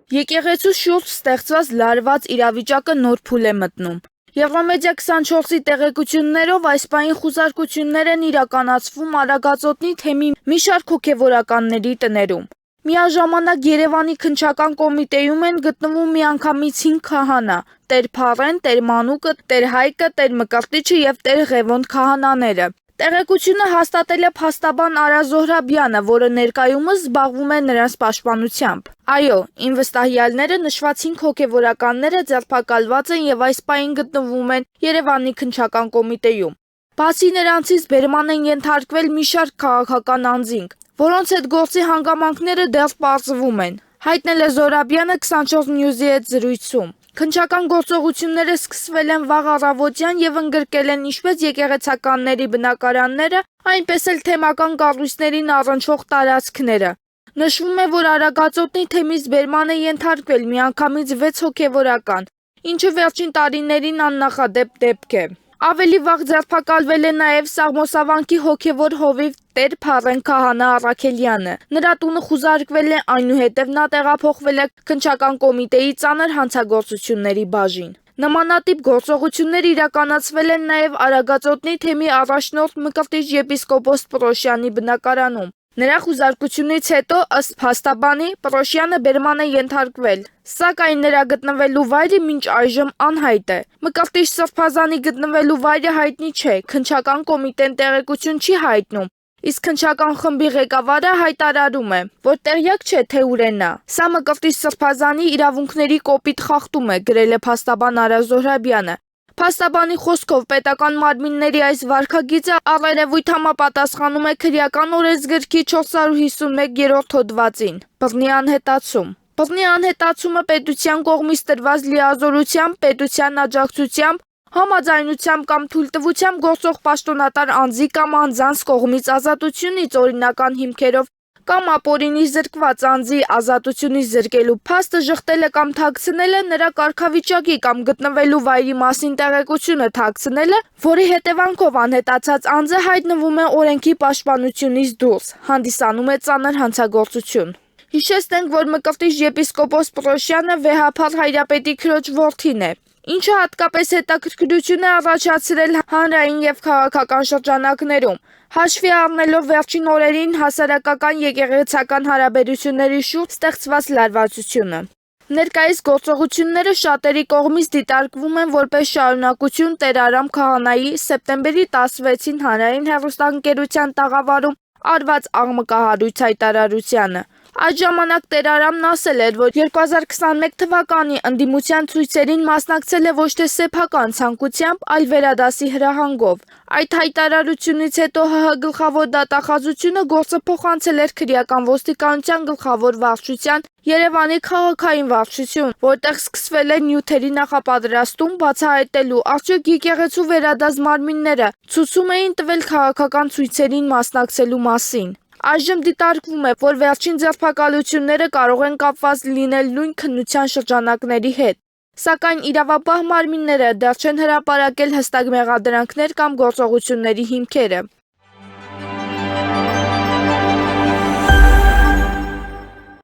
Եկեղեցու շուրջ ստեղծված լարված իրավիճակը նոր փուլ է մտնում։ Եվրամեդիա 24-ի տեղեկություններով այս պահին խուզարկություններ են իրականացվում Արագածոտնի թեմի մի շարք հոգևորականների տներում։ Միաժամանակ Երևանի քննչական կոմիտեում են գտնվում միանգամից 5 քահանա՝ Տեր Փարեն, Տեր Մանուկը, Տեր Հայկը, Տեր Մկրտիչը եւ Տեր Ղևոնդ քահանաները։ Տեղեկությունը հաստատել է փաստաբան Արա Զոհրաբյանը, որը ներկայումս զբաղվում է նրանց պաշտպանությամբ։ Այո, ինվստահյալները նշված 5 հոգևորականները ձերբակալված են եւ այս պահին գտնվում են Երևանի քննչական կոմիտեում։ Բացի նրանցից բերման են ենթարկվել մի շարք քաղաքական անձինք, որոնց հետ գործի հանգամանքները դեռ պարզվում են, հայտնել է Զոհրաբյանը 24 News-ի հետ զրույցում։ Քննչական գործողությունները սկսվել են վաղ առավոտյան եւ ընդգրկել են ինչպես եկեղեցականների բնակարանները, այնպես էլ թեմական կառույցներին առնչվող տարածքները։ Նշվում է, որ Արագածոտնի թեմից բերման է ենթարկվել միանգամից 6 հոգևորական, ինչը վերջին տարիներին աննախադեպ դեպք է։ Ավելի վաղ ձերբակալվել է նաև Սաղմոսավանքի հոգևոր հովիվ Տեր Փարեն քահանա Առաքելյանը։ Նրա տունը խուզարկվել է, այնուհետև նա տեղափոխվել է քննչական կոմիտեի ծանր հանցագործությունների բաժին։ Նմանատիպ գործողություններ իրականացվել են նաև Արագածոտնի թեմի առաջնորդ Մկրտիչ եպիսկոպոս Պրոշյանի բնակարանում։ Նրա խուզարկությունից հետո, ըստ փաստաբանի, Պրոշյանը բերման է ենթարկվել, սակայն նրա գտնվելու վայրը մինչ այժմ անհայտ է։ Մկրտիչ Սրբազանի գտնվելու վայրը հայտնի չէ, քննչական կոմիտեն տեղեկություն չի հայտնում, իսկ քննչական խմբի ղեկավարը հայտարարում է, որ տեղյակ չէ, թե ուր է նա։ Սա Մկրտիչ Սրբազանի իրավունքների կոպիտ խախտում է, գրել է փաստաբան Արա Զոհրաբյանը։ Փաստաբանի խոսքով պետական մարմինների այս վարքագիծը առերևույթ համապատասխանում է քրեական օրենսգրքի 451-րդ հոդվածին։ Բռնի անհետացում։ Բռնի անհետացումը պետության կողմից տրված լիազորությամբ, պետության աջակցությամբ, համաձայնությամբ կամ թույլտվությամբ գործող պաշտոնատար անձի կամ անձանց կողմից ազատությունից օրինական հիմքերով կամ ապօրինի զրկված անձի ազատությունից զրկելու փաստը ժխտելը կամ թաքցնելը, նրա կարգավիճակի կամ գտնվելու վայրի մասին տեղեկությունը թաքցնելը, որի հետևանքով անհետացած անձը հայտնվում է օրենքի պաշտպանությունից դուրս, հանդիսանում է ծանր հանցագործություն։ Հիշեցնենք, որ Մկրտիչ եպիսկոպոս Պրոշյանը վեհափառ Հայրապետի քրոջ որդին է, ինչը հատկապես հետաքրքրություն է առաջացրել հանրային եւ քաղաքական շրջանակներում, հաշվի առնելով վերջին օրերին հասարակական եկեղեցական հարաբերությունների շուրջ ստեղծված լարվածությունը։ Ներկայիս գործողությունները շատերի կողմից դիտարկվում են որպես շարունակություն Տեր Արամ քահանայի սեպտեմբերի 16-ին հանրային հեռուստաընկերության տաղավարում արված աղմկահարույց հայտարարությանը։ Այդ ժամանակ Տեր Արամն ասել էր, որ 2021 թվականի ընդդիմության ցույցերին մասնակցել է ոչ թե սեփական ցանկությամբ, այլ վերադասի հրահանգով։ Այդ հայտարարությունից հետո ՀՀ գլխավոր դատախազությունը գործը փոխանցել էր քրեական ոստիկանության գլխավոր վարչության Երևանի քաղաքային վարչություն, որտեղ սկսվել է նյութերի նախապատրաստում, բացահայտելու արդյոք եկեղեցու վերադաս մարմինները ցուցում էին տվել քաղաքական ցույցերին մասնակցելու մասին։ Այժմ դիտարկվում է, որ վերջին ձերբակալությունները կարող են կապված լինել նույն քննության շրջանակների հետ, սակայն իրավապահ մարմինները դեռ չեն հրապարակել հստակ մեղադրանքներ կամ գործողությունների հիմքերը։